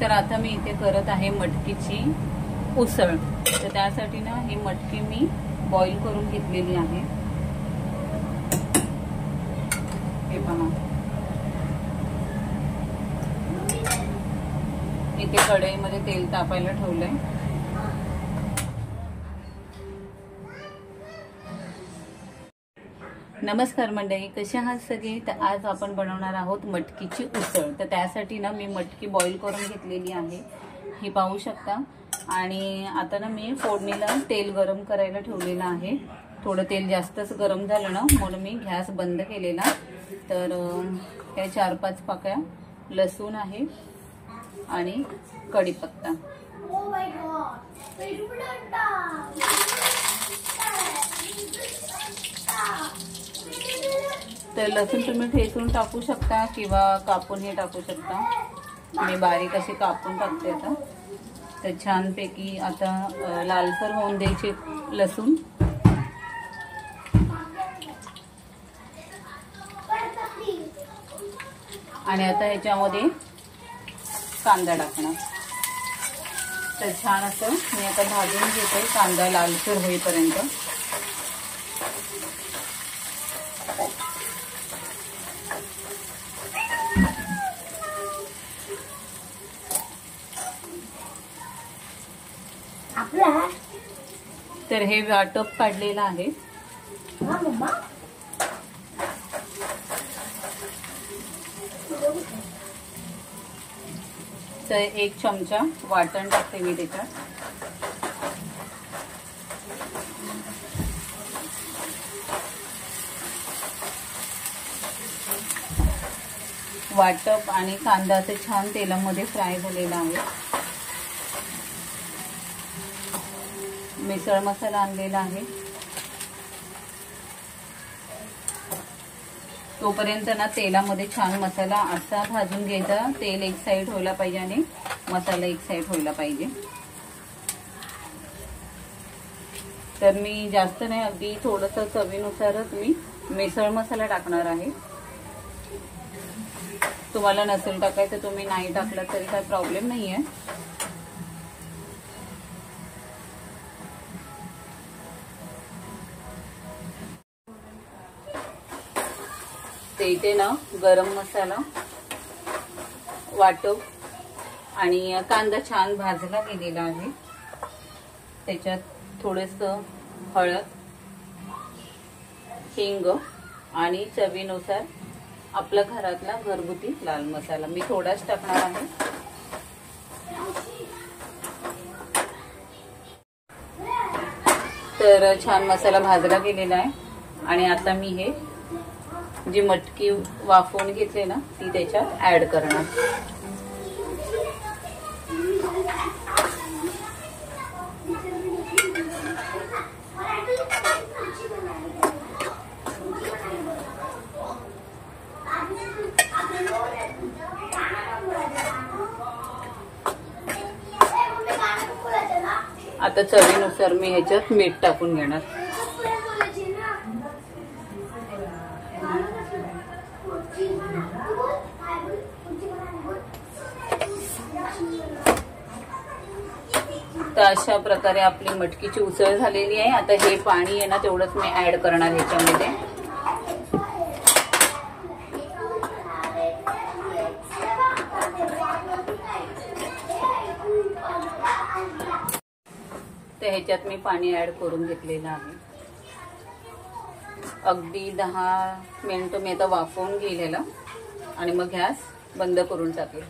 तर आता मी इथे करत आहे मटकीची उसळ। तर त्यासाठी ना ही मटकी मी बॉईल करून घेतलेली आहे। हे पहा, इथे कढईमध्ये तेल तापायला ठेवलंय। नमस्कार मंडळी, कसे आहात सगळे। तर आज आपण बनवणार आहोत मटकीची उसळ। तर त्यासाठी ना मी मटकी बॉईल करून घेतलेली आहे, ही पाहू शकता। आणि आता ना मी फोडणीला तेल गरम करायला ठेवलेलं आहे। थोडं तेल जास्तच गरम झालं ना म्हणून मी गॅस बंद केलेला। तर हे 4-5 पाकळ्या लसूण आहे आणि कढीपत्ता। तर लसूण तुम्ही ठेचून टाकू शकता किंवा कापून हे टाकू शकता। मी बारीक असे कापून टाकते आता। तर छानपैकी आता लालसर होऊन द्यायचे लसूण। आणि आता ह्याच्यामध्ये कांदा टाकणार। तर छान असं मी आता भाजून घेते कांदा लालसर होईपर्यंत। तर हे वाटप काढलेलं आहे। तर 1 चमचा वाटण टाकते मी त्याच्यात। वाटप आणि कांदा ते छान तेलामध्ये फ्राय झालेला आहे। मिसळ मसाला आणलेला आहे। तोपर्यंत ना तेलामध्ये छान मसाला असा भाजून घ्यायचा। तेल एक साइड व्हायला पाहिजे आणि मसाला एक साइड व्हायला पाहिजे। तर मी जास्त नाही, अगदी थोडंसं चवीनुसारच मी मिसळ मसाला टाकणार आहे। तुम्हाला नसेल टाकायचं तुम्ही नाही टाकला तरी काही प्रॉब्लेम नाहीये। ते इथे ना गरम मसाला, वाटप आणि कांदा छान भाजला गेलेला आहे। त्याच्यात थोडंसं हळद, हिंग आणि चवीनुसार आपला घरातला घरगुती लाल मसाला मी थोडाच टाकणार आहे। तर छान मसाला भाजला गेलेला आहे आणि आता मी हे जी मटकी वाफवून घेतली ना ती त्याच्यात ऍड करणार। आता चवीनुसार मी ह्याच्यात मीठ टाकून घेणार। तर अशा प्रकारे आपली मटकीची उसळ झालेली आहे। आता हे पाणी आहे ना तेवढंच मी ऍड करणार ह्याच्यामध्ये। तर ह्याच्यात मी पाणी ऍड करून घेतलेलं आहे। अगदी 10 मिनिटं मी आता वाफवून घेतलेलं आणि मग गॅस बंद करून टाकेल।